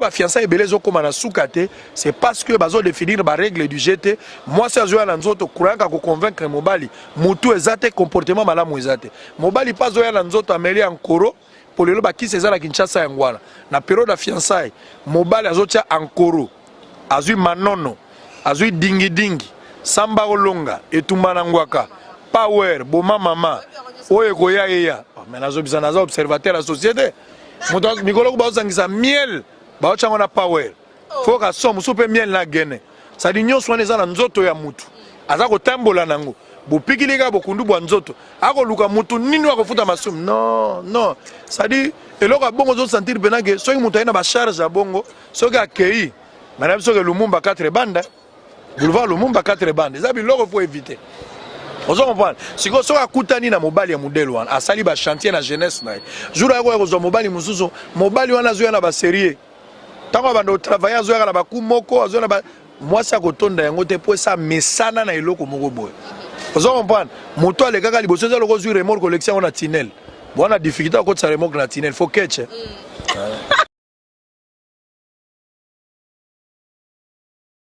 ba fiançailles ebele zo koma na sukate, c'est parce que bazo définir ba règle du GT. Moi ça zo na nzoto kuranga ko convaincre mobali, mutu ezate comportement malamu ezate. Mobali pas zo na nzoto ameli ankoro pour le ba ki César Kinshasa yangwana. Na période de fiançailles, mobali azotia ankoro, azui manono, azui dingi dingi, samba olonga, etumana ngwaka, power, boma mama, oye koya eya. Mais nazo bizana za observateur la société. Moto mikolo ko bazangisa miel, ba chango na power. Faut ka somme soupe miel na gene. Ça dit nyonso wana eza na nzoto ya mutu. Aza ko tambola nango. Bopikilika bokundu bwa nzoto. Ako luka mutu nini wa kofuta masumu. Non, non. Ça dit eloko bongo zo sentir benage soki mutu ayina ba charge ya bongo, soki akei. Madame soki Lumumba 4 banda. Boulevard Lumumba 4 banda. Eza biloko faut éviter. Vous comprenez? Si vous avez écouté na mobali ya modèle wana asali ba chantier na jeunesse na jour ya ko zo mobali mususu mobali wana zo na ba série tango bando travailler zo na ba kumoko zo na ba moi ça ko tonda yango te po ça mesana na eloko moko boy. Vous comprenez? Moto ale kaka liboso zo loko zo remorque collection na tunnel. Bona difficulté ko tsa remorque na tunnel faut catch.